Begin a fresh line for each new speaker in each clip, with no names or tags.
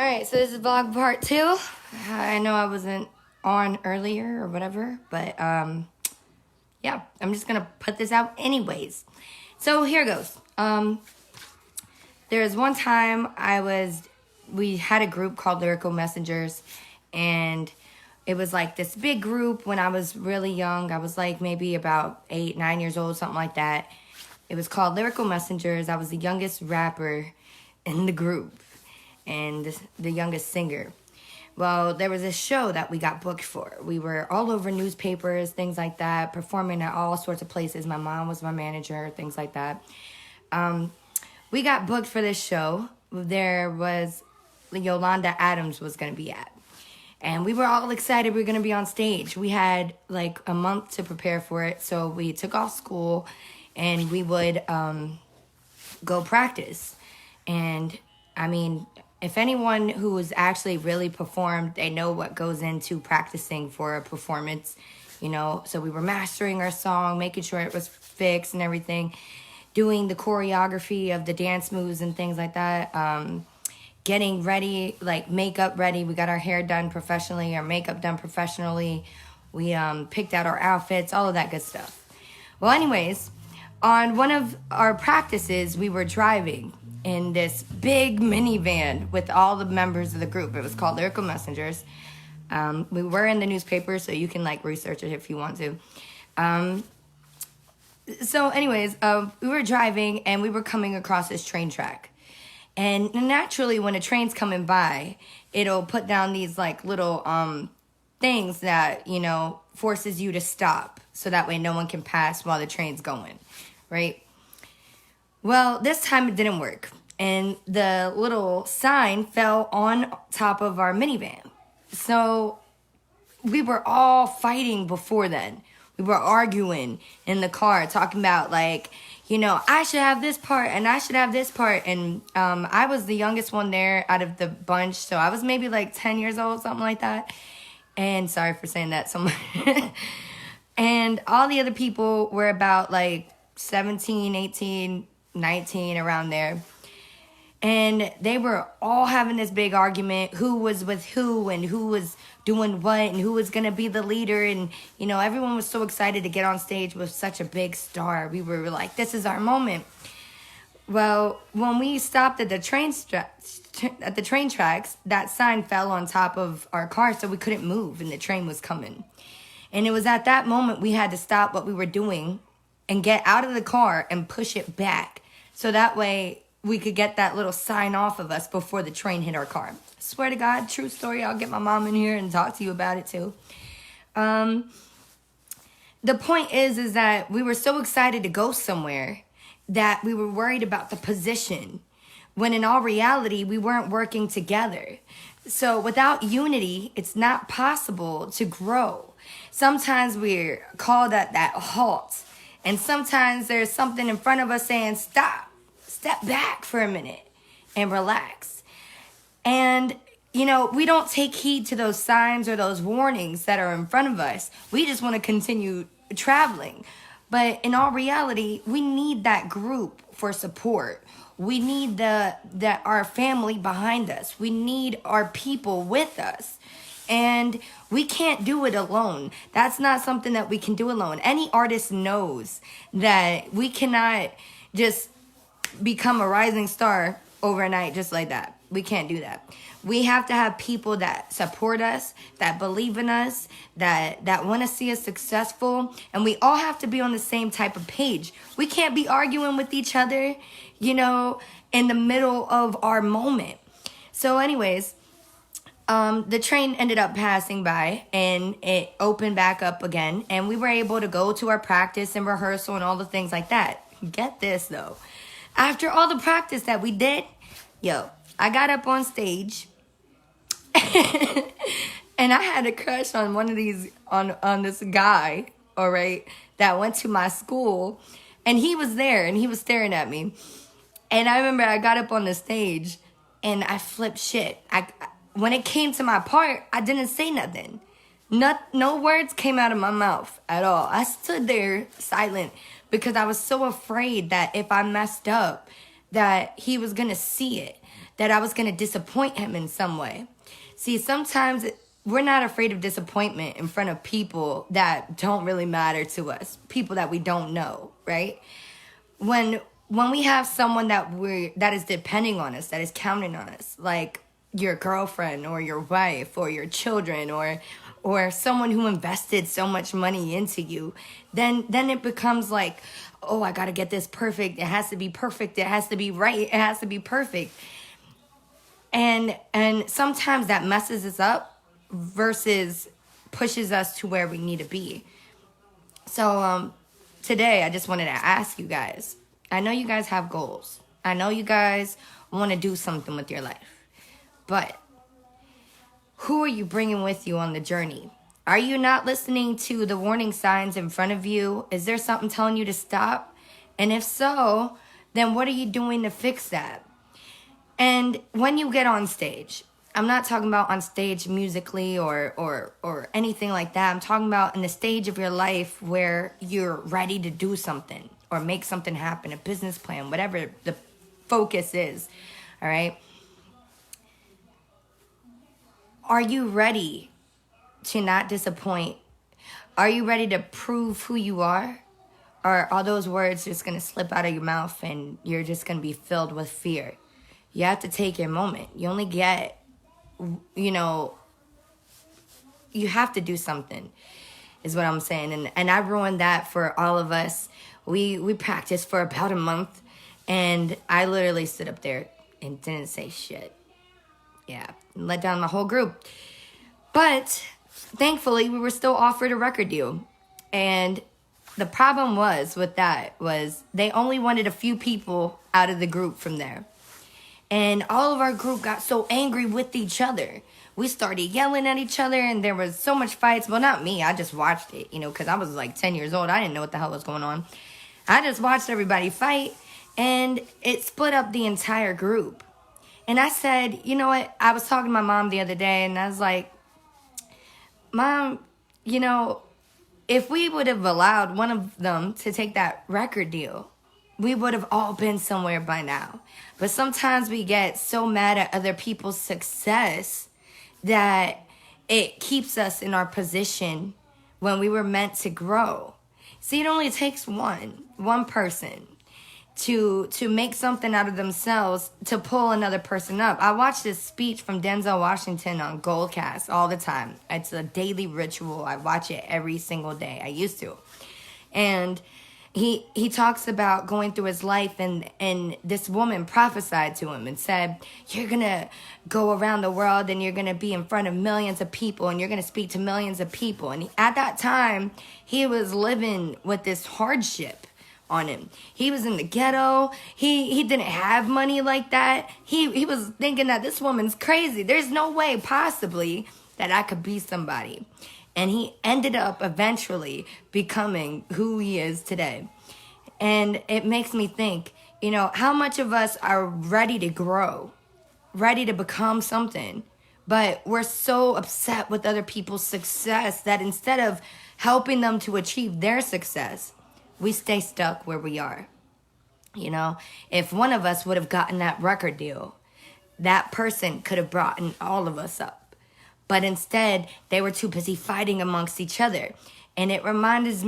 Alright, so this is vlog part 2. I know I wasn't on earlier or whatever, but yeah, I'm just gonna put this out anyways. So here goes. There was one time we had a group called Lyrical Messengers, and it was like this big group when I was really young. I was like maybe about 8, 9 years old, something like that. It was called Lyrical Messengers. I was the youngest rapper in the group and the youngest singer. Well, there was a show that we got booked for. We were all over newspapers, things like that, performing at all sorts of places. My mom was my manager, things like that. We got booked for this show. There was Yolanda Adams was going to be at. And we were all excited we were going to be on stage. We had like a month to prepare for it. So we took off school and we would go practice. And I mean, if anyone who has actually really performed, they know what goes into practicing for a performance, you know. So we were mastering our song, making sure it was fixed and everything, doing the choreography of the dance moves and things like that, getting ready, like makeup ready. We got our hair done professionally, our makeup done professionally. We picked out our outfits, all of that good stuff. Well, anyways, on one of our practices, we were driving in this big minivan with all the members of the group. It was called Lyrical Messengers. We were in the newspaper, so you can like research it if you want to. So anyways, we were driving and we were coming across this train track. And naturally, when a train's coming by, it'll put down these like little things that, you know, forces you to stop. So that way no one can pass while the train's going, right? Well, this time it didn't work. And the little sign fell on top of our minivan. So we were all fighting before then. We were arguing in the car, talking about like, you know, I should have this part and I should have this part. And I was the youngest one there out of the bunch. So I was maybe like 10 years old, something like that. And sorry for saying that so much. And all the other people were about like 17, 18, 19, around there. And they were all having this big argument, who was with who and who was doing what and who was going to be the leader. And, you know, everyone was so excited to get on stage with such a big star. We were like, this is our moment. Well, when we stopped at the train tracks, that sign fell on top of our car, so we couldn't move and the train was coming. And it was at that moment we had to stop what we were doing and get out of the car and push it back. So that way we could get that little sign off of us before the train hit our car. I swear to God, true story. I'll get my mom in here and talk to you about it too. The point is that we were so excited to go somewhere that we were worried about the position, when in all reality, we weren't working together. So without unity, it's not possible to grow. Sometimes we're called at that halt. And sometimes there's something in front of us saying, stop, step back for a minute and relax. And, you know, we don't take heed to those signs or those warnings that are in front of us. We just want to continue traveling. But in all reality, we need that group for support. We need our family behind us. We need our people with us. And we can't do it alone. That's not something that we can do alone. Any artist knows that we cannot just become a rising star overnight just like that. We can't do that. We have to have people that support us, that believe in us, that want to see us successful. And we all have to be on the same type of page. We can't be arguing with each other, you know, in the middle of our moment. So anyways, the train ended up passing by and it opened back up again. And we were able to go to our practice and rehearsal and all the things like that. Get this though. After all the practice that we did, I got up on stage and I had a crush on one of these, on this guy, all right, that went to my school. And he was there and he was staring at me. And I remember I got up on the stage and I flipped shit. When it came to my part, I didn't say nothing. No words came out of my mouth at all. I stood there silent because I was so afraid that if I messed up, that he was going to see it. that I was going to disappoint him in some way. See, sometimes we're not afraid of disappointment in front of people that don't really matter to us, people that we don't know, right? When we have someone that is depending on us, that is counting on us, like your girlfriend or your wife or your children or someone who invested so much money into you, then it becomes like, oh, I got to get this perfect. It has to be perfect. It has to be right. It has to be perfect. And sometimes that messes us up versus pushes us to where we need to be. So today I just wanted to ask you guys, I know you guys have goals. I know you guys want to do something with your life. But who are you bringing with you on the journey? Are you not listening to the warning signs in front of you? Is there something telling you to stop? And if so, then what are you doing to fix that? And when you get on stage, I'm not talking about on stage musically or anything like that. I'm talking about in the stage of your life where you're ready to do something or make something happen, a business plan, whatever the focus is, all right? Are you ready to not disappoint? Are you ready to prove who you are? Or are those words just going to slip out of your mouth and you're just going to be filled with fear? You have to take your moment. You only get, you have to do something, is what I'm saying. And I ruined that for all of us. We practiced for about a month, and I literally stood up there and didn't say shit. Yeah, let down the whole group. But thankfully, we were still offered a record deal. And the problem was they only wanted a few people out of the group from there. And all of our group got so angry with each other. We started yelling at each other, and there was so much fights. Well, not me. I just watched it, because I was like 10 years old. I didn't know what the hell was going on. I just watched everybody fight, and it split up the entire group. And I said, you know what? I was talking to my mom the other day, and I was like, Mom, if we would have allowed one of them to take that record deal, we would have all been somewhere by now. But sometimes we get so mad at other people's success that it keeps us in our position when we were meant to grow. See, it only takes one person to make something out of themselves to pull another person up. I watch this speech from Denzel Washington on Goldcast all the time. It's a daily ritual. I watch it every single day. I used to. And he talks about going through his life, and this woman prophesied to him and said, you're going to go around the world and you're going to be in front of millions of people and you're going to speak to millions of people. And at that time, he was living with this hardship on him. He was in the ghetto. He didn't have money like that. He was thinking that this woman's crazy. There's no way possibly that I could be somebody. And he ended up eventually becoming who he is today. And it makes me think, how much of us are ready to grow, ready to become something, but we're so upset with other people's success that instead of helping them to achieve their success, we stay stuck where we are. If one of us would have gotten that record deal, that person could have brought in all of us up. But instead, they were too busy fighting amongst each other. And it reminds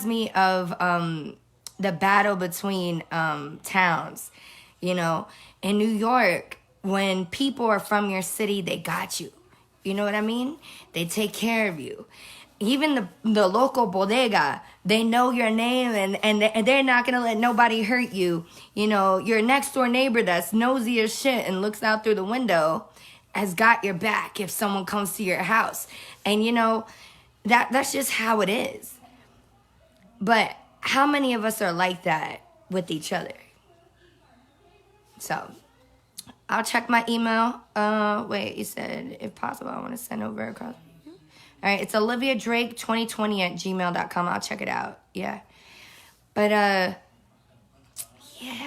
me of the battle between towns. In New York, when people are from your city, they got you. You know what I mean? They take care of you. Even the local bodega, they know your name and they're not going to let nobody hurt you. Your next door neighbor that's nosy as shit and looks out through the window has got your back if someone comes to your house. And that's just how it is. But how many of us are like that with each other? So I'll check my email. Wait, you said if possible I want to send over across. All right, it's oliviadrake2020@gmail.com. I'll check it out. Yeah. But yeah,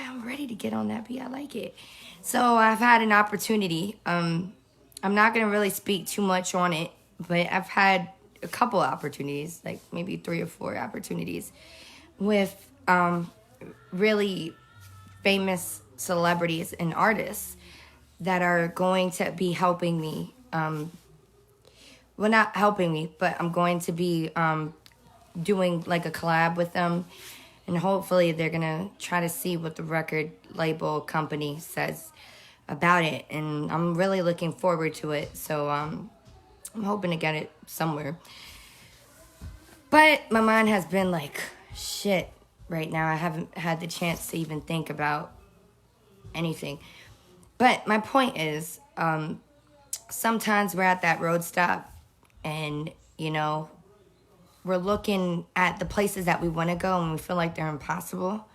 I'm ready to get on that beat. I like it. So I've had an opportunity. I'm not going to really speak too much on it, but I've had a couple opportunities, like maybe 3 or 4 opportunities with really famous celebrities and artists that are going to be helping me. Well, not helping me, but I'm going to be doing like a collab with them. And hopefully they're going to try to see what the record label company says about it. And I'm really looking forward to it. So I'm hoping to get it somewhere. But my mind has been like shit right now. I haven't had the chance to even think about anything. But my point is, sometimes we're at that road stop and, you know, we're looking at the places that we want to go and we feel like they're impossible.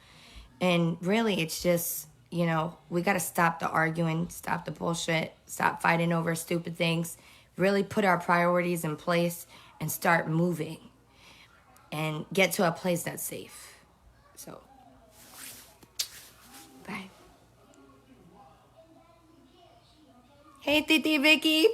And really, it's just, you know, we got to stop the arguing, stop the bullshit, stop fighting over stupid things, really put our priorities in place and start moving and get to a place that's safe. So, bye. Hey, Titi Vicky.